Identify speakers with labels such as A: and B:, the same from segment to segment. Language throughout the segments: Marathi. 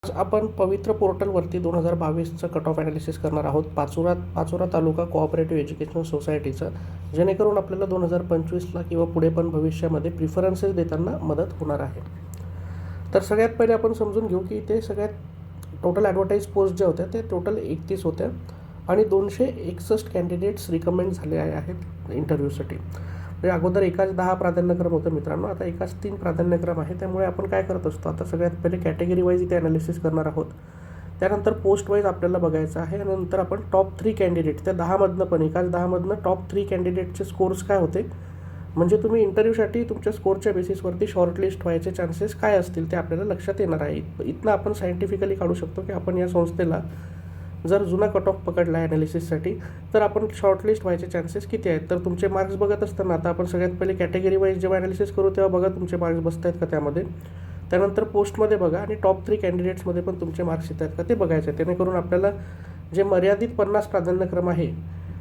A: आज आपण पवित्र पोर्टलवरती 2022चं कट ऑफ ॲनालिसिस करणार आहोत पाचोरा तालुका कोऑपरेटिव्ह एज्युकेशनल सोसायटीचं, जेणेकरून आपल्याला 2025ला किंवा पुढे पण भविष्यामध्ये प्रिफरन्सेस देताना मदत होणार आहे. तर सगळ्यात पहिले आपण समजून घेऊ की इथे सगळ्यात टोटल ॲडव्हर्टाईज पोस्ट ज्या होत्या ते टोटल 31 होत्या आणि 261 कॅन्डिडेट्स रिकमेंड झाले आहेत इंटरव्ह्यूसाठी. म्हणजे अगोदर एकाच 10 प्राधान्यक्रम होतं मित्रांनो, आता एकाच 3 प्राधान्यक्रम आहे. त्यामुळे आपण काय करत असतो, आता सगळ्यात पहिले कॅटेगरी वाईज इथे ॲनालिसिस करणार आहोत, त्यानंतर पोस्ट वाईज आपल्याला बघायचं आहे आणि नंतर आपण टॉप 3 कॅन्डिडेट त्या 10मधनं पण एकाच 10मधनं टॉप 3 कॅन्डिडेटचे स्कोर्स काय होते, म्हणजे तुम्ही इंटरव्ह्यूसाठी तुमच्या स्कोरच्या बेसिसवरती शॉर्टलिस्ट व्हायचे चान्सेस काय असतील ते आपल्याला लक्षात येणार आहे. इथनं आपण सायंटिफिकली काढू शकतो की आपण या संस्थेला जर जुना कट ऑफ पकडला आहे ॲनालिसिससाठी तर आपण शॉर्टलिस्ट व्हायचे चान्सेस किती आहेत. तर तुमचे मार्क्स बघत असताना आता आपण सगळ्यात पहिले कॅटेगरी वाईज जेव्हा ॲनालिसिस करू तेव्हा बघा तुमचे मार्क्स बसत आहेत का त्यामध्ये, त्यानंतर पोस्टमध्ये बघा आणि टॉप 3 कॅन्डिडेट्समध्ये पण तुमचे मार्क्स येत आहेत का ते बघायचे आहे. जेणेकरून आपल्याला जे मर्यादित 50 प्राधान्यक्रम आहे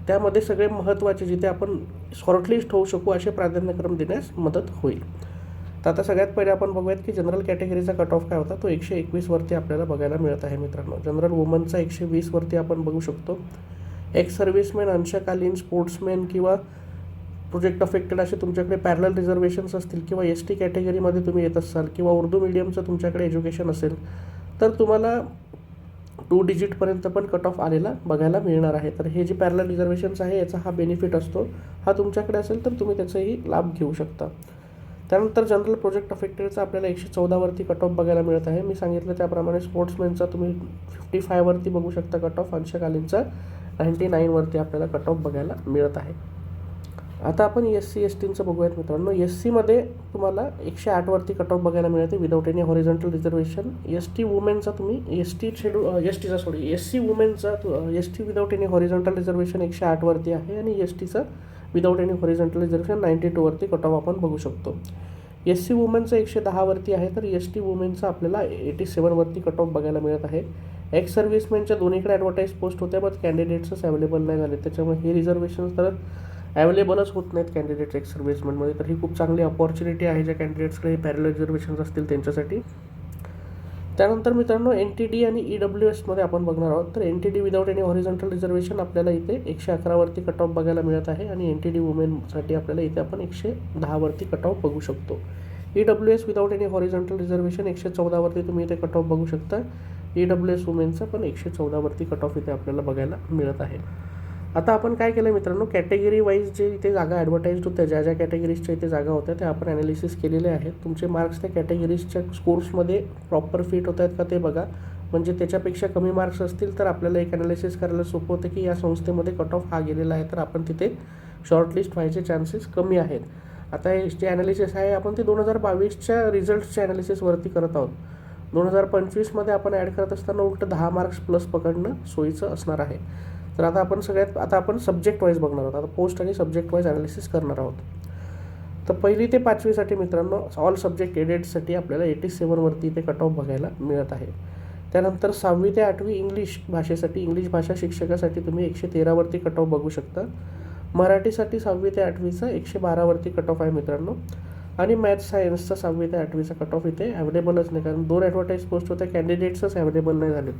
A: त्यामध्ये सगळे महत्त्वाचे जिथे आपण शॉर्टलिस्ट होऊ शकू असे प्राधान्यक्रम देण्यास मदत होईल. तर आता सगळ्यात पहिले आपण बघूयात की जनरल कॅटेगरीचा कट ऑफ काय होता, तो 121वरती आपल्याला बघायला मिळत आहे मित्रांनो. जनरल वुमनचा 120वरती आपण बघू शकतो. एक्स सर्व्हिसमॅन, अंशकालीन, स्पोर्ट्समॅन किंवा प्रोजेक्ट अफेक्टेड असे तुमच्याकडे पॅरलल रिझर्वेशन्स असतील किंवा ST कॅटेगरीमध्ये तुम्ही येत असाल किंवा उर्दू मीडियमचं तुमच्याकडे एज्युकेशन असेल तर तुम्हाला 2 डिजिटपर्यंत पण कट ऑफ आलेला बघायला मिळणार आहे. तर हे जे पॅरलल रिझर्वेशन्स आहे याचा हा बेनिफिट असतो, हा तुमच्याकडे असेल तर तुम्ही त्याचाही लाभ घेऊ शकता. त्यानंतर जनरल प्रोजेक्ट अफेक्टेडचा आपल्याला 114वरती कट ऑफ बघायला मिळत आहे. मी सांगितलं त्याप्रमाणे स्पोर्ट्समॅनचा तुम्ही 55वरती बघू शकता कट ऑफ, अंशकालीनचा 99वरती आपल्याला कट ऑफ बघायला मिळत आहे. आता आपण SC STचं बघूयात मित्रांनो. SCमध्ये तुम्हाला 108वरती कट ऑफ बघायला मिळते without any horizontal reservation. ST वुमेनचा तुम्ही SC वुमेनचा ST without any horizontal reservation 108वरती आहे आणि STचा विदाऊट एनी हॉरिझॉन्टल रिझर्वेशन 92वरती कट ऑफ आपण बघू शकतो. SC वुमेनचं 110वरती आहे तर ST वुमेनचा आपल्याला 87वरती कट ऑफ बघायला मिळत आहे. एक्स सर्व्हिसमॅनच्या दोन्हीकडे ॲडव्हर्टाईज पोस्ट होत्या बट कॅन्डिडेट्सच अवेलेबल नाही झाले, त्याच्यामुळे हे रिझर्वेशन्स तर अवेलेबलच होत नाहीत कॅन्डिडेट्स एक्स सर्व्हिसमॅनमध्ये. तर ही खूप चांगली अपॉर्च्युनिटी आहे ज्या कॅन्डिडेट्सकडे पॅरलल रिझर्वेशन्स असतील त्यांच्यासाठी. त्यानंतर मित्रांनो NTD आणि EWSमध्ये आपण बघणार आहोत. तर NTD without any horizontal reservation आपल्याला इथे 111वरती कट ऑफ बघायला मिळत आहे आणि NTD वुमेनसाठी आपल्याला इथे आपण 110वरती कट ऑफ बघू शकतो. EWS without any horizontal reservation 114वरती तुम्ही इथे कट ऑफ बघू शकता. EWS वुमेनचा पण 114वरती कट ऑफ इथे आपल्याला बघायला मिळत आहे. आता आपण काय केलं मित्रांनो, कॅटेगरी वाईज जे इथे जागा ॲडव्हर्टाईज्ड होत्या, ज्या ज्या कॅटेगरीजच्या इथे जागा होत्या त्या आपण ॲनालिसिस केलेले आहेत. तुमचे मार्क्स त्या कॅटेगरीजच्या स्कोर्समध्ये प्रॉपर फिट होत आहेत का ते बघा. म्हणजे त्याच्यापेक्षा कमी मार्क्स असतील तर आपल्याला एक ॲनालिसिस करायला सोपं होतं की या संस्थेमध्ये कट ऑफ हा गेलेला आहे तर आपण तिथे शॉर्टलिस्ट व्हायचे चान्सेस कमी आहेत. आता हे जे ॲनालिसिस आहे आपण ते 2022च्या रिझल्ट्सच्या ॲनालिसिसवरती करत आहोत. 2025मध्ये आपण ॲड करत असताना उलट 10 मार्क्स प्लस पकडणं सोयीचं असणार आहे. तर आता आपण सब्जेक्ट वाईज बघणार आहोत. आता पोस्ट आणि सब्जेक्ट वाईज ॲनालिसिस करणार आहोत. तर 1ली ते 5वीसाठी मित्रांनो ऑल सब्जेक्ट एडेडसाठी आपल्याला 87वरती इथे कट ऑफ बघायला मिळत आहे. त्यानंतर 6वी ते 8वी इंग्लिश भाषेसाठी, इंग्लिश भाषा शिक्षकासाठी तुम्ही 113वरती कट ऑफ बघू शकता. मराठीसाठी 6वी ते 8वीचा 112वरती कट ऑफ आहे मित्रांनो. आणि मॅथ्स सायन्सचा 6वी ते 8वीचा कट ऑफ इथे अवेलेबलच नाही, कारण 2 ॲडव्हर्टाईज पोस्ट होत्या, कॅन्डिडेट्सच अवेलेबल नाही झालेत.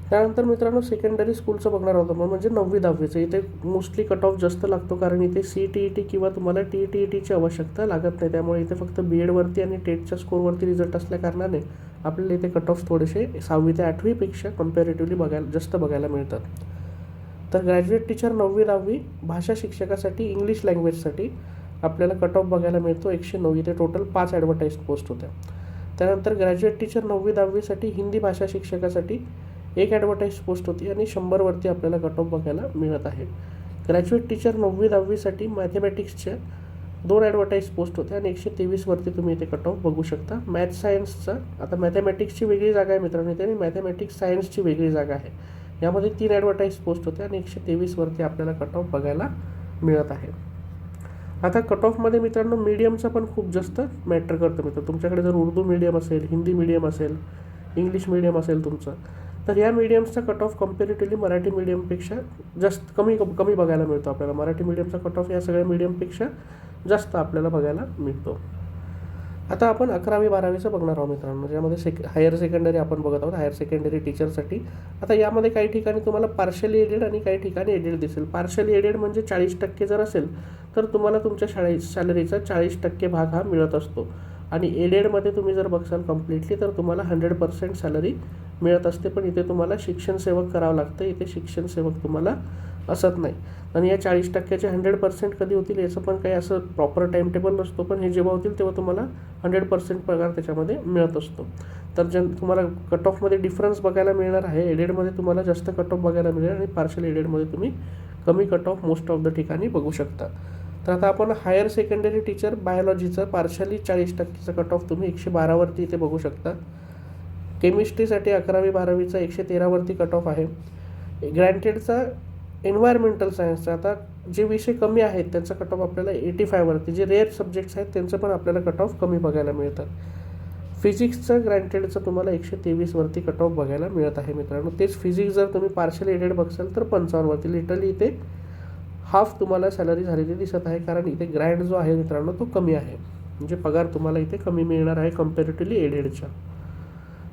A: त्यानंतर मित्रांनो सेकंडरी स्कूलचं बघणार होतं म्हणजे 9वी 10वीचं. इथे मोस्टली कट ऑफ जास्त लागतो कारण इथे CTET किंवा तुम्हाला TTETची आवश्यकता लागत नाही, त्यामुळे इथे फक्त BEdवरती आणि टेटच्या स्कोरवरती रिझल्ट असल्या कारणाने आपल्याला इथे कट ऑफ थोडेसे 6वी ते 8वीपेक्षा कम्पॅरेटिव्हली जास्त बघायला मिळतात. तर ग्रॅज्युएट टीचर 9वी 10वी भाषा शिक्षकासाठी इंग्लिश लँग्वेजसाठी आपल्याला कट ऑफ बघायला मिळतो 109. इथे टोटल 5 ॲडव्हर्टाईज पोस्ट होत्या. त्यानंतर ग्रॅज्युएट टीचर 9वी 10वीसाठी हिंदी भाषा शिक्षकासाठी 1 ॲडव्हर्टाईज पोस्ट होती आणि 100वरती आपल्याला कट ऑफ बघायला मिळत आहे. ग्रॅज्युएट टीचर 9वी 10वीसाठी मॅथमॅटिक्सच्या 2 ॲडव्हर्टाईज पोस्ट होत्या आणि 123वरती तुम्ही इथे कट ऑफ बघू शकता. मॅथ्स सायन्सचा आता मॅथमॅटिक्सची वेगळी जागा आहे मित्रांनो इथे आणि मॅथमॅटिक्स सायन्सची वेगळी जागा आहे. यामध्ये 3 ॲडव्हर्टाईज पोस्ट होत्या आणि 123वरती आपल्याला कट ऑफ बघायला मिळत आहे. आता कट ऑफमध्ये मित्रांनो मीडियमचं पण खूप जास्त मॅटर करतं मित्र. तुमच्याकडे जर उर्दू मीडियम असेल, हिंदी मीडियम असेल, इंग्लिश मीडियम असेल तुमचं, तर या मीडियम्सचा कट ऑफ कम्पॅरेटिव्हली मराठी मीडियमपेक्षा जास्त कमी बघायला मिळतो आपल्याला. मराठी मीडियमचा कट ऑफ या सगळ्या मीडियमपेक्षा जास्त आपल्याला बघायला मिळतो. आता आपण 11वी-12वीचं बघणार आहोत मित्रांनो, ज्यामध्ये हायर सेकंडरी आपण बघत आहोत, हायर सेकंडरी टीचरसाठी. आता यामध्ये काही ठिकाणी तुम्हाला पार्शली एडेड आणि काही ठिकाणी एडेड दिसेल. पार्शली एडेड म्हणजे 40% जर असेल तर तुम्हाला तुमच्या सॅलरीचा 40% भाग हा मिळत असतो. आणि एडेडमध्ये तुम्ही जर बघसाल कम्प्लिटली तर तुम्हाला 100% सॅलरी मिळत असते. पण इथे तुम्हाला शिक्षण सेवक करावं लागतं, इथे शिक्षण सेवक तुम्हाला असत नाही. आणि या 40%चे 100% कधी होतील याचं पण काही असं प्रॉपर टाईम टेबल नसतो, पण हे जेव्हा होतील तेव्हा तुम्हाला 100% पगार त्याच्यामध्ये मिळत असतो. तर तुम्हाला कट ऑफमध्ये डिफरन्स बघायला मिळणार आहे. एडेडमध्ये तुम्हाला जास्त कट ऑफ बघायला मिळेल आणि पार्शल एडेडमध्ये तुम्ही कमी cut off most of the ठिकाणी बघू शकता. तर आता आपण हायर सेकंडरी टीचर बायोलॉजीचं पार्शली 40%चं कट ऑफ तुम्ही 112वरती इथे बघू शकता. केमिस्ट्रीसाठी 11वी-12वीचा 113वरती कट ऑफ आहे. ग्रँटेडचा एन्व्हायरमेंटल सायन्सचा आता जे विषय कमी आहेत त्यांचा कट ऑफ आपल्याला 85वरती, जे रेअर सब्जेक्ट्स आहेत त्यांचं पण आपल्याला कट ऑफ कमी बघायला मिळतात. फिजिक्सचं ग्रँटेडचं तुम्हाला 123वरती कट ऑफ बघायला मिळत आहे मित्रांनो. तेच फिजिक्स जर तुम्ही पार्शल एडेड बघसाल तर 55वरती, लिटरली इथे हाफ तुम्हाला सॅलरी झालेली दिसत आहे, कारण इथे ग्रँड जो आहे मित्रांनो तो कमी आहे, म्हणजे पगार तुम्हाला इथे कमी मिळणार आहे कम्पॅरेटिव्हली एडेडच्या.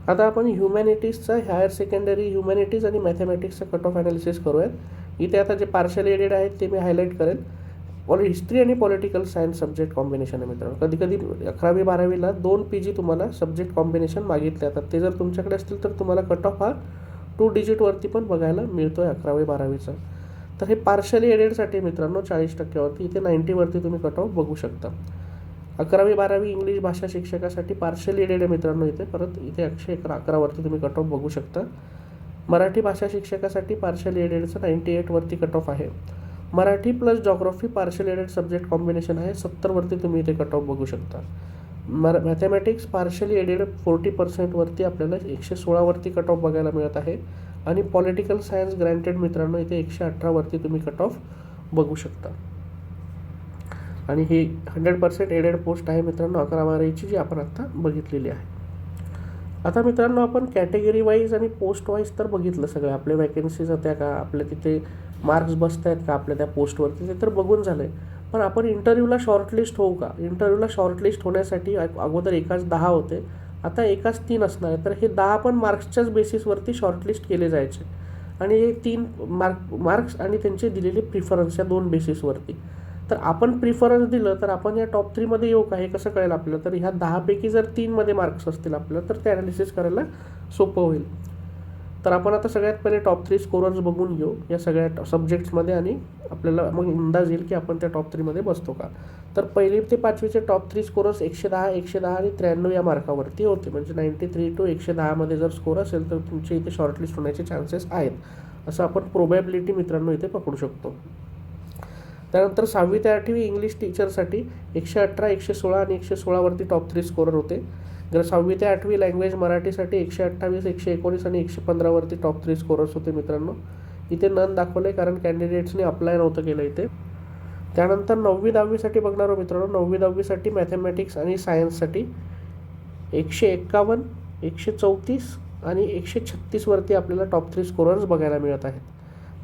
A: आता आपण ह्युमॅनिटीजचा हायर सेकंडरी ह्युमॅनिटीज आणि मॅथमॅटिक्सचा कट ऑफ ॲनालिसिस करूयात. इथे आता जे पार्शल एडेड आहेत ते मी हायलाईट करेल. हिस्ट्री आणि पॉलिटिकल सायन्स सब्जेक्ट कॉम्बिनेशन आहे मित्रांनो. कधी कधी 11वी-12वीला 2 PG तुम्हाला सब्जेक्ट कॉम्बिनेशन मागितले जातात, ते जर तुमच्याकडे असतील तर तुम्हाला कट ऑफ हा 2 डिजिटवरती पण बघायला मिळतो आहे 11वी-12वीचा. तर हे पार्शली एडेडसाठी मित्रांनो 40%वरती, इथे 90वरती तुम्ही कट ऑफ बघू शकता. 11वी-12वी इंग्लिश भाषा शिक्षकासाठी पार्शली एडेड आहे मित्रांनो, इथे परत इथे 111वरती तुम्ही कट ऑफ बघू शकता. मराठी भाषा शिक्षकासाठी पार्शल एडेडचं 98वरती कट ऑफ आहे. Marathi plus geography partial aided subject combination आहे, 70वरती तुम्ही इथे कट ऑफ बघू शकता. मॅथमॅटिक्स पार्शली एडेड 40%वरती आपल्याला 116वरती कट ऑफ बघायला मिळत आहे. आणि पॉलिटिकल सायन्स ग्रँटेड मित्रांनो इथे 118वरती तुम्ही कट ऑफ बघू शकता. आणि ही 100% एडेड पोस्ट आहे मित्रांनो 11वी-12वीची, जी आपण आत्ता बघितलेली आहे. आता मित्रांनो आपण कॅटेगरी वाईज आणि पोस्ट वाईज तर बघितलं सगळं, आपल्या वॅकन्सीज होत्या का, आपल्या तिथे मार्क्स बसत आहेत का आपल्या त्या पोस्टवरती, ते तर बघून झालं आहे. पण आपण इंटरव्ह्यूला शॉर्टलिस्ट होऊ का? इंटरव्ह्यूला शॉर्टलिस्ट होण्यासाठी अगोदर एकाच 10 होते, आता एकाच 3 असणार आहे. तर हे 10 पण मार्क्सच्याच बेसिसवरती शॉर्टलिस्ट केले जायचे. आणि हे 3 मार्क्स आणि त्यांचे दिलेले प्रिफरन्स या 2 बेसिसवरती. तर आपण प्रिफरन्स दिलं तर आपण या टॉप 3मध्ये येऊ का हे कसं कळेल आपल्याला? तर ह्या 10पैकी जर 3मध्ये मार्क्स असतील आपल्याला तर ते ॲनालिसिस करायला सोपं होईल. तर आपण आता सगळ्यात पहिले टॉप 3 स्कोरर्स बघून घेऊ या सगळ्या सब्जेक्ट्समध्ये, आणि आपल्याला मग अंदाज येईल की आपण त्या टॉप 3मध्ये बसतो का. तर 1ली ते 5वीचे टॉप 3 स्कोरर्स 110, 110 आणि 93 या मार्कावरती होते. म्हणजे 93 to 110मध्ये जर स्कोर असेल तर तुमचे इथे शॉर्टलिस्ट होण्याचे चान्सेस आहेत, असं आपण प्रोबॅबिलिटी मित्रांनो इथे पकडू शकतो. त्यानंतर 6वी ते 8वी इंग्लिश टीचरसाठी 118, 116 आणि 116वरती टॉप 3 स्कोरर होते. जर 6वी ते 8वी लँग्वेज मराठीसाठी 128, 119 आणि 115वरती टॉप 3 स्कोरर्स होते मित्रांनो. इथे नन दाखवलं आहे कारण कॅन्डिडेट्सने अप्लाय नव्हतं केलं इथे. त्यानंतर 9वी-10वीसाठी बघणार आहोत मित्रांनो. 9वी-10वीसाठी मॅथमॅटिक्स आणि सायन्ससाठी 151, 134 आणि 136वरती आपल्याला टॉप 3 स्कोरर्स बघायला मिळत आहेत.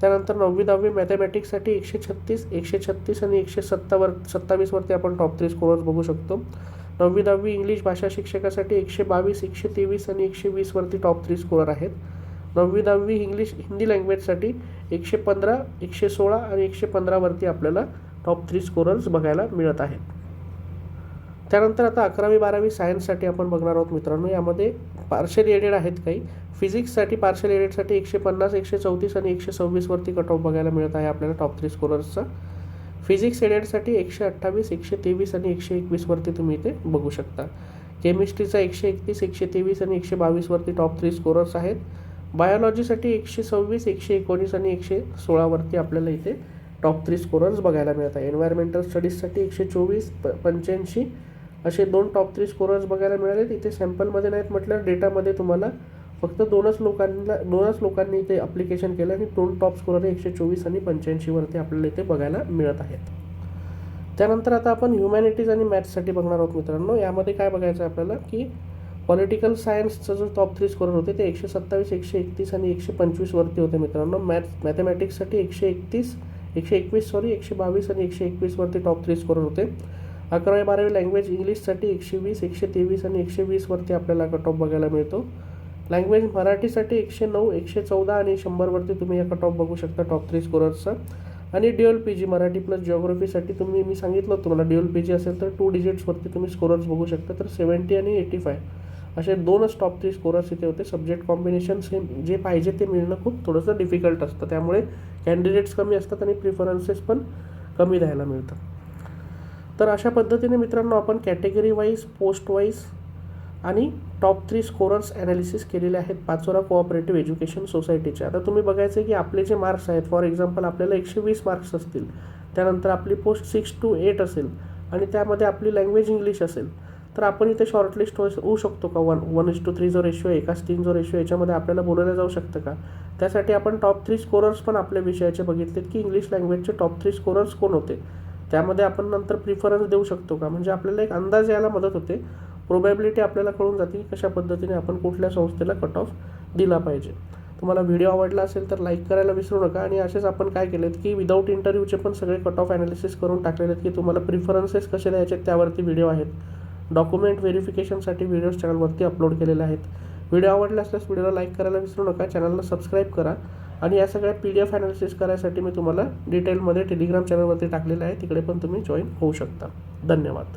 A: त्यानंतर 9वी-10वी मॅथमॅटिक्ससाठी 136, 136 आणि 127वरती आपण टॉप 3 स्कोरर्स बघू शकतो. 9वी-10वी इंग्लिश भाषा शिक्षकासाठी 122, 123 आणि 120वरती टॉप 3 स्कोरर आहेत. 9वी-10वी हिंदी लँग्वेजसाठी 115, 116 आणि 115वरती आपल्याला टॉप 3 स्कोरर्स बघायला मिळत आहेत. त्यानंतर आता 11वी-12वी सायन्ससाठी आपण बघणार आहोत मित्रांनो. यामध्ये पार्शल एडेड आहेत काही. फिजिक्ससाठी पार्शल एडेडसाठी 150, 134 आणि 126वरती कट ऑफ बघायला मिळत आहे आपल्याला टॉप 3 स्कोरर्सचा. फिजिक्स एडेडसाठी 128, 123 आणि 121वरती तुम्ही इथे बघू शकता. केमिस्ट्रीचा 131, 123 आणि 122वरती टॉप 3 स्कोरर्स आहेत. बायोलॉजीसाठी 126, 119 आणि 116वरती आपल्याला इथे टॉप 3 स्कोरर्स बघायला मिळत आहे. एन्व्हायरमेंटल स्टडीजसाठी 124, 85 असे 2 टॉप 3 स्कोरर्स बघायला मिळाले. इथे सॅम्पलमध्ये नाहीत म्हटलं, डेटामध्ये तुम्हाला फक्त 2च लोकांनी इथे अप्लिकेशन केलं आणि 2 टॉप स्कोरर 124 आणि 85वरती आपल्याला इथे बघायला मिळत आहेत. त्यानंतर आता आपण ह्युमॅनिटीज आणि मॅथ्ससाठी बघणार आहोत मित्रांनो. यामध्ये काय बघायचं आहे आपल्याला की पॉलिटिकल सायन्सचं जो टॉप 3 स्कोरर होते ते 127, 131 आणि 125वरती होते मित्रांनो. मॅथमॅटिक्ससाठी 121 आणि 121वरती टॉप 3 स्कोरर होते. 11वी-12वी लँग्वेज इंग्लिशसाठी 120, 123 आणि 120वरती आपल्याला कट ऑफ बघायला मिळतो. लँग्वेज मराठीसाठी 109, 114 आणि 100वरती तुम्ही या कट ऑफ बघू शकता टॉप 3 स्कोरर्सचा. आणि dual P G Marathi plus जिओग्राफीसाठी मी सांगितलं तुम्हाला ड्युअल पी जी असेल तर 2 डिजिट्सवरती तुम्ही स्कोरर्स बघू शकता. तर 70 आणि 85 असे 2च टॉप 3 स्कोरर्स इथे होते. सब्जेक्ट कॉम्बिनेशन सेम जे पाहिजे ते मिळणं खूप थोडंसं डिफिकल्ट असतं, त्यामुळे कॅन्डिडेट्स कमी असतात आणि प्रिफरन्सेस पण कमी द्यायला मिळतात. तर अशा पद्धतीने मित्रांनो आपण कॅटेगरी वाईज, पोस्ट वाईज आणि टॉप 3 स्कोरर्स ॲनालिसिस केलेले आहेत पाचोरा कोऑपरेटिव्ह एज्युकेशन सोसायटीचे. आता तुम्ही बघायचं आहे की आपले जे मार्क्स आहेत, फॉर एक्झाम्पल आपल्याला 120 मार्क्स असतील, त्यानंतर आपली पोस्ट 6 to 8 असेल आणि त्यामध्ये आपली लँग्वेज इंग्लिश असेल, तर आपण इथे शॉर्टलिस्ट होऊ शकतो का? 1:3 जो रेशो आहे, 1:3 जो रेशो याच्यामध्ये आपल्याला बोलायला जाऊ शकतं का? त्यासाठी आपण टॉप 3 स्कोरर्स पण आपल्या विषयाचे बघितलेत की इंग्लिश लँग्वेजचे टॉप 3 स्कोरर्स कोण होते, त्यामध्ये आपण नंतर प्रिफरन्स देऊ शकतो का? म्हणजे आपल्याला एक अंदाज यायला मदत होते, प्रोबॅबिलिटी आपल्याला कळून जाते की कशा पद्धतीने आपण कुठल्या संस्थेला कट ऑफ दिला पाहिजे. तुम्हाला व्हिडिओ आवडला असेल तर लाईक करायला विसरू नका. आणि असेच आपण काय केलेत की विदाऊट इंटरव्ह्यूचे पण सगळे कट ऑफ ॲनालिसिस करून टाकलेले आहेत की तुम्हाला प्रिफरन्सेस कसे द्यायचे त्यावरती व्हिडिओ आहेत. डॉक्युमेंट व्हेरिफिकेशनसाठी व्हिडिओज चॅनलवरती अपलोड केलेले आहेत. व्हिडिओ आवडला असल्यास व्हिडिओला लाईक करायला विसरू नका, चॅनलला सबस्क्राईब करा. आणि या सगळ्या PDF ॲनालिसिस करायसाठी मी तुम्हाला डिटेलमध्ये टेलिग्राम चॅनलवरती टाकलेलं आहे, तिकडे पण तुम्ही जॉईन होऊ शकता. धन्यवाद.